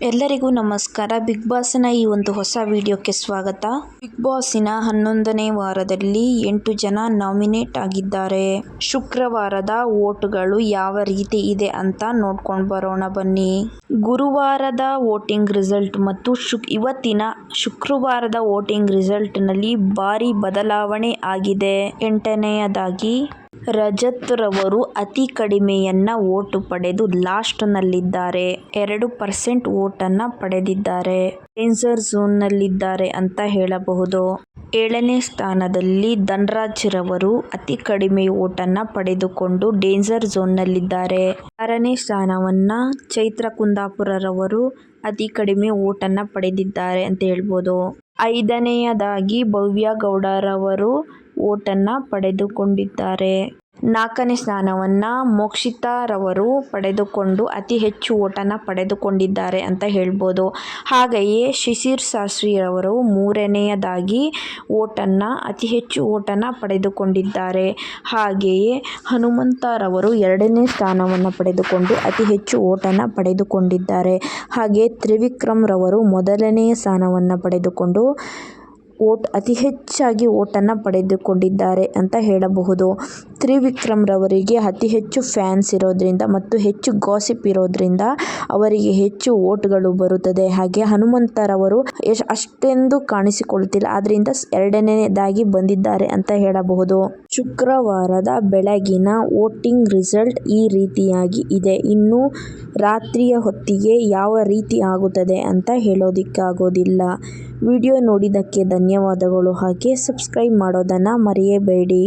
ಎಲ್ಲರಿಗೂ ನಮಸ್ಕಾರ. ಬಿಗ್ ಬಾಸ್ನ ಈ ಒಂದು ಹೊಸ ವಿಡಿಯೋಕ್ಕೆ ಸ್ವಾಗತ. ಬಿಗ್ ಬಾಸ್ನ 11ನೇ ವಾರದಲ್ಲಿ 8 ಜನ ನಾಮಿನೇಟ್ ಆಗಿದ್ದಾರೆ. ಶುಕ್ರವಾರದ ವೋಟ್ಗಳು ಯಾವ ರೀತಿ ಇದೆ ಅಂತ ನೋಡ್ಕೊಂಡು ಬರೋಣ ಬನ್ನಿ. ಗುರುವಾರದ ವೋಟಿಂಗ್ ರಿಸಲ್ಟ್ ಮತ್ತು ಇವತ್ತಿನ ಶುಕ್ರವಾರದ ವೋಟಿಂಗ್ ರಿಸಲ್ಟ್ ನಲ್ಲಿ ಭಾರಿ ಬದಲಾವಣೆ ಆಗಿದೆ. 8ನೇಯದಾಗಿ ರಜತ್ ರವರು ಅತಿ ಕಡಿಮೆಯನ್ನ ವೋಟ್ ಪಡೆದು ಲಾಸ್ಟ್ ನಲ್ಲಿದ್ದಾರೆ. 2% ವೋಟನ್ನ ಪಡೆದಿದ್ದಾರೆ. ಡೇಂಜರ್ ಝೋನ್ ನಲ್ಲಿದ್ದಾರೆ ಅಂತ ಹೇಳಬಹುದು. 7ನೇ ಸ್ಥಾನದಲ್ಲಿ ಧನ್ರಾಜ್ ರವರು ಅತಿ ಕಡಿಮೆ ವೋಟನ್ನ ಪಡೆದುಕೊಂಡು ಡೇಂಜರ್ ಝೋನ್ ನಲ್ಲಿದ್ದಾರೆ. 6ನೇ ಸ್ಥಾನವನ್ನ ಚೈತ್ರ ಕುಂದಾಪುರ ರವರು ಅತಿ ಕಡಿಮೆ ವೋಟನ್ನ ಪಡೆದಿದ್ದಾರೆ ಅಂತ ಹೇಳ್ಬೋದು. 5ನೇಯದಾಗಿ ಭವ್ಯ ಗೌಡರವರು ವೋಟನ್ನ ಪಡೆದುಕೊಂಡಿದ್ದಾರೆ. 4ನೇ ಸ್ಥಾನವನ್ನ ಮೋಕ್ಷಿತಾ ರವರು ಪಡೆದುಕೊಂಡು ಅತಿ ಹೆಚ್ಚು ವೋಟನ್ನ ಪಡೆದುಕೊಂಡಿದ್ದಾರೆ ಅಂತ ಹೇಳ್ಬೋದು. ಹಾಗೆಯೇ ಶಿಶಿರ್ ಶಾಸ್ತ್ರಿ ರವರು 3ನೇಯದಾಗಿ ಅತಿ ಹೆಚ್ಚು ವೋಟನ್ನ ಪಡೆದುಕೊಂಡಿದ್ದಾರೆ. ಹಾಗೆಯೇ ಹನುಮಂತ ರವರು 2ನೇ ಸ್ಥಾನವನ್ನು ಪಡೆದುಕೊಂಡು ಅತಿ ಹೆಚ್ಚು ವೋಟನ್ನ ಪಡೆದುಕೊಂಡಿದ್ದಾರೆ. ಹಾಗೆ ತ್ರಿವಿಕ್ರಮ್ ರವರು 1ನೇ ಸ್ಥಾನವನ್ನು ಪಡೆದುಕೊಂಡು ಅತಿ ಹೆಚ್ಚಾಗಿ ವೋಟನ್ನು ಪಡೆದುಕೊಂಡಿದ್ದಾರೆ ಅಂತ ಹೇಳಬಹುದು. ತ್ರಿವಿಕ್ರಮ್ ರವರಿಗೆ ಅತಿ ಹೆಚ್ಚು ಫ್ಯಾನ್ಸ್ ಇರೋದ್ರಿಂದ ಮತ್ತು ಹೆಚ್ಚು ಗಾಸಿಪ್ ಇರೋದ್ರಿಂದ ಅವರಿಗೆ ಹೆಚ್ಚು ವೋಟ್ಗಳು ಬರುತ್ತದೆ. ಹಾಗೆ ಹನುಮಂತರವರು ಅಷ್ಟೊಂದು ಕಾಣಿಸಿಕೊಳ್ಳುತ್ತಿಲ್ಲ, ಆದ್ರಿಂದ 2ನೇದಾಗಿ ಬಂದಿದ್ದಾರೆ ಅಂತ ಹೇಳಬಹುದು. ಶುಕ್ರವಾರದ ಬೆಳಗಿನ ವೋಟಿಂಗ್ ರಿಸಲ್ಟ್ ಈ ರೀತಿಯಾಗಿ ಇದೆ. ಇನ್ನು ರಾತ್ರಿಯ ಹೊತ್ತಿಗೆ ಯಾವ ರೀತಿ ಆಗುತ್ತದೆ ಅಂತ ಹೇಳೋದಿಕ್ಕಾಗೋದಿಲ್ಲ. ವಿಡಿಯೋ ನೋಡಿದ್ದಕ್ಕೆ ಧನ್ಯವಾದಗಳು. ಹಾಗೆ ಸಬ್ಸ್ಕ್ರೈಬ್ ಮಾಡೋದನ್ನ ಮರೆಯಬೇಡಿ.